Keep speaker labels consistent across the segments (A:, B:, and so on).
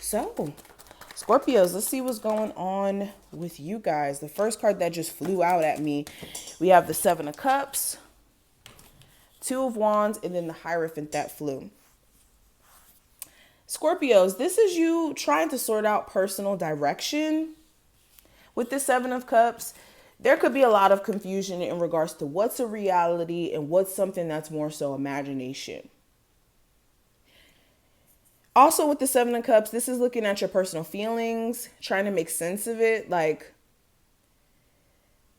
A: So, Scorpios, let's see what's going on with you guys. The first card that just flew out at me, we have the Seven of Cups, Two of Wands, and then the Hierophant that flew. Scorpios, this is you trying to sort out personal direction. With the Seven of Cups, there could be a lot of confusion in regards to what's a reality and what's something that's more so imagination. Also with the Seven of Cups, this is looking at your personal feelings, trying to make sense of it. Like,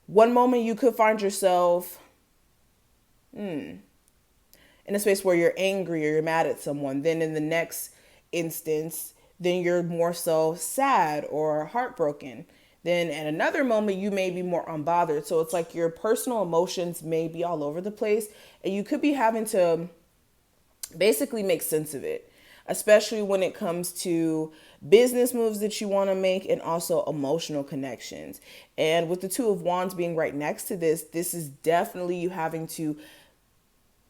A: one moment you could find yourself in a space where you're angry or you're mad at someone. Then in the next instance, then you're more so sad or heartbroken. Then at another moment, you may be more unbothered. So it's like your personal emotions may be all over the place, and you could be having to basically make sense of it, especially when it comes to business moves that you want to make and also emotional connections. And with the Two of Wands being right next to this, this is definitely you having to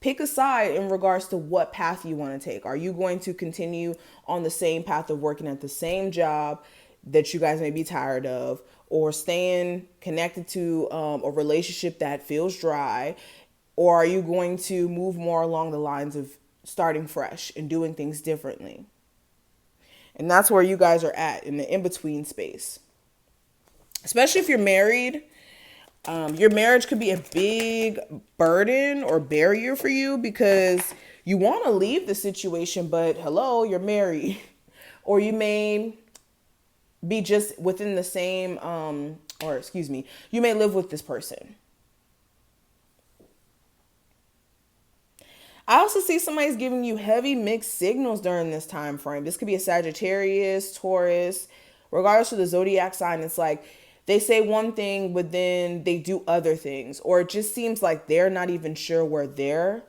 A: pick a side in regards to what path you want to take. Are you going to continue on the same path of working at the same job that you guys may be tired of, or staying connected to a relationship that feels dry? Or are you going to move more along the lines of starting fresh and doing things differently? And that's where you guys are at, in the in-between space. Especially if you're married, your marriage could be a big burden or barrier for you because you want to leave the situation, but hello, you're married. Or you may be just within the same, you may live with this person. I also see somebody's giving you heavy mixed signals during this time frame. This could be a Sagittarius, Taurus, regardless of the zodiac sign. It's like they say one thing, but then they do other things. Or it just seems like they're not even sure where they're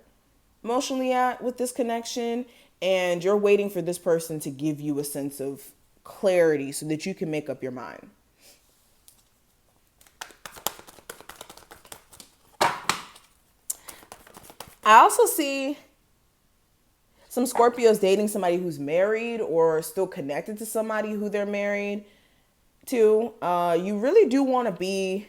A: emotionally at with this connection. And you're waiting for this person to give you a sense of clarity so that you can make up your mind. I also see some Scorpios dating somebody who's married or still connected to somebody who they're married to. You really do want to be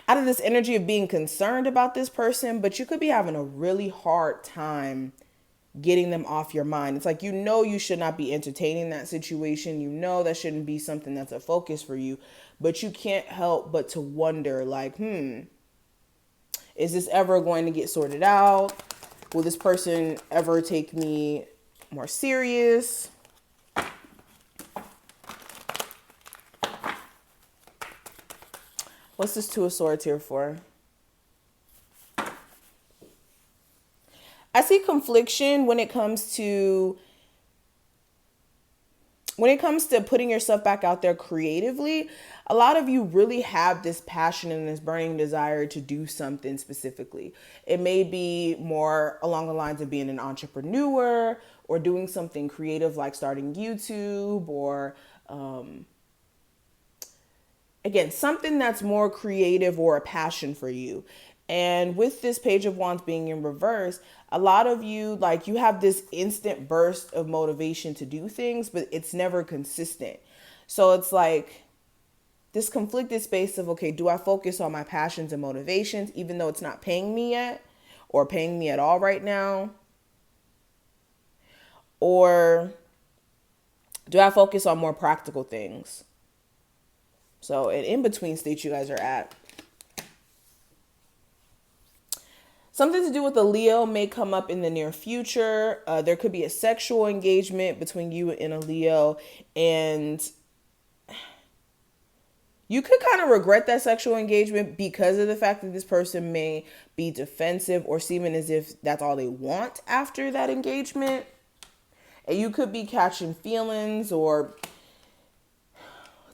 A: out of this energy of being concerned about this person, but you could be having a really hard time getting them off your mind. It's like, you should not be entertaining that situation. That shouldn't be something that's a focus for you, but you can't help but to wonder, like, is this ever going to get sorted out? Will this person ever take me more serious? What's this Two of Swords here for? I see confliction when it comes to putting yourself back out there creatively. A lot of you really have this passion and this burning desire to do something specifically. It may be more along the lines of being an entrepreneur or doing something creative like starting YouTube or, again, something that's more creative or a passion for you. And with this Page of Wands being in reverse, a lot of you, like, you have this instant burst of motivation to do things, but it's never consistent. So it's like this conflicted space of, okay, do I focus on my passions and motivations, even though it's not paying me yet or paying me at all right now? Or do I focus on more practical things? So an in-between state you guys are at. Something to do with a Leo may come up in the near future. There could be a sexual engagement between you and a Leo, and you could kind of regret that sexual engagement because of the fact that this person may be defensive or seeming as if that's all they want after that engagement. And you could be catching feelings or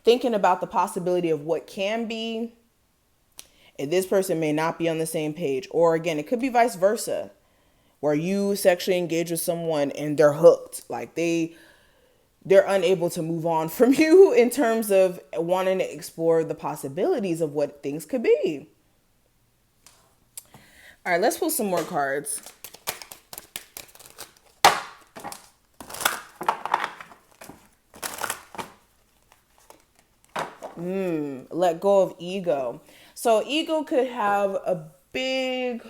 A: thinking about the possibility of what can be. And this person may not be on the same page. Or again, it could be vice versa, where you sexually engage with someone and they're hooked. Like they're unable to move on from you in terms of wanting to explore the possibilities of what things could be. All right, let's pull some more cards. Let go of ego. So ego could have a big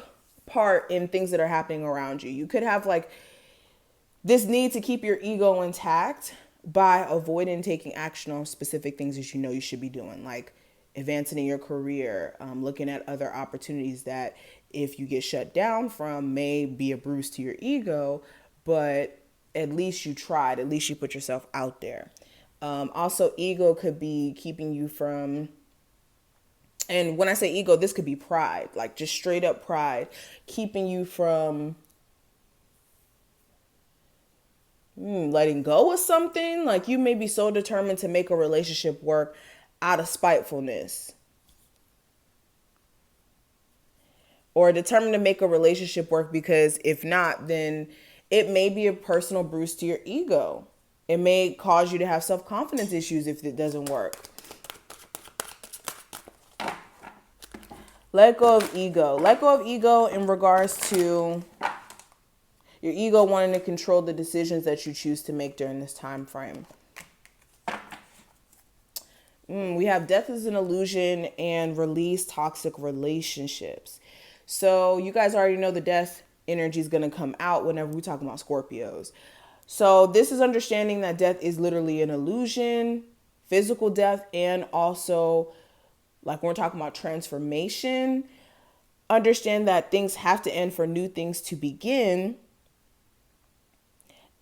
A: part in things that are happening around you. You could have like this need to keep your ego intact by avoiding taking action on specific things that you know you should be doing, like advancing in your career, looking at other opportunities that if you get shut down from may be a bruise to your ego, but at least you tried, at least you put yourself out there. Also, ego could be keeping you from, and when I say ego, this could be pride, like just straight up pride, keeping you from letting go of something. Like you may be so determined to make a relationship work out of spitefulness, or determined to make a relationship work because if not, then it may be a personal bruise to your ego. It may cause you to have self-confidence issues if it doesn't work. Let go of ego. Let go of ego in regards to your ego wanting to control the decisions that you choose to make during this time frame. We have death is an illusion and release toxic relationships. So you guys already know the death energy is going to come out whenever we talk about Scorpios. So this is understanding that death is literally an illusion, physical death, and also like when we're talking about transformation, understand that things have to end for new things to begin.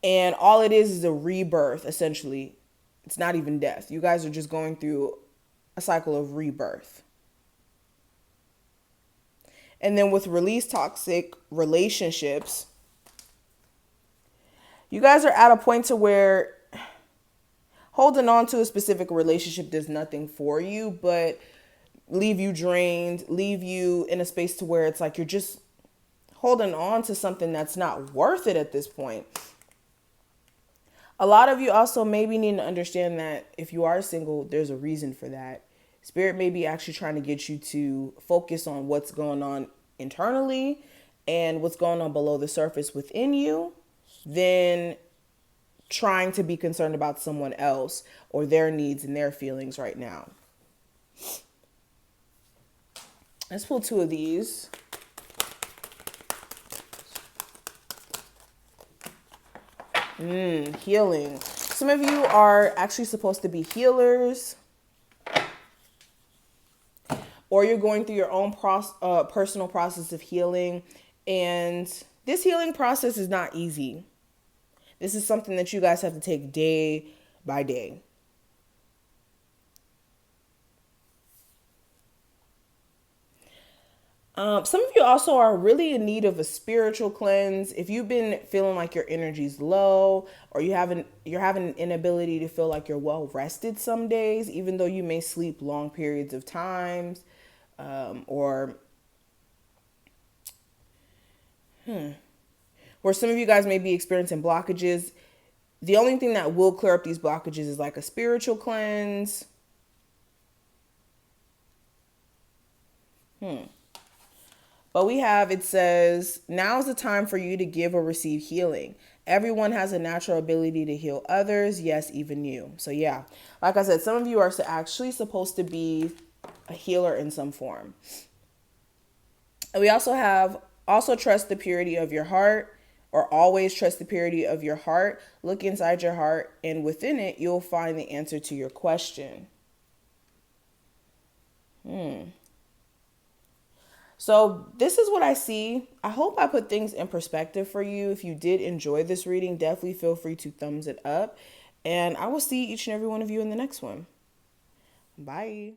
A: And all it is a rebirth, essentially. It's not even death. You guys are just going through a cycle of rebirth. And then with release toxic relationships, you guys are at a point to where holding on to a specific relationship does nothing for you, but leave you drained, leave you in a space to where it's like you're just holding on to something that's not worth it at this point. A lot of you also maybe need to understand that if you are single, there's a reason for that. Spirit may be actually trying to get you to focus on what's going on internally and what's going on below the surface within you, than trying to be concerned about someone else or their needs and their feelings right now. Let's pull two of these. Healing. Some of you are actually supposed to be healers, or you're going through your own personal process of healing. And this healing process is not easy. This is something that you guys have to take day by day. Some of you also are really in need of a spiritual cleanse. If you've been feeling like your energy's low, or you're having an inability to feel like you're well rested some days, even though you may sleep long periods of times, or where some of you guys may be experiencing blockages. The only thing that will clear up these blockages is like a spiritual cleanse. But it says, now is the time for you to give or receive healing. Everyone has a natural ability to heal others. Yes, even you. So yeah, like I said, some of you are actually supposed to be a healer in some form. And we also trust the purity of your heart, or always trust the purity of your heart. Look inside your heart, and within it, you'll find the answer to your question. So this is what I see. I hope I put things in perspective for you. If you did enjoy this reading, definitely feel free to thumbs it up. And I will see each and every one of you in the next one. Bye.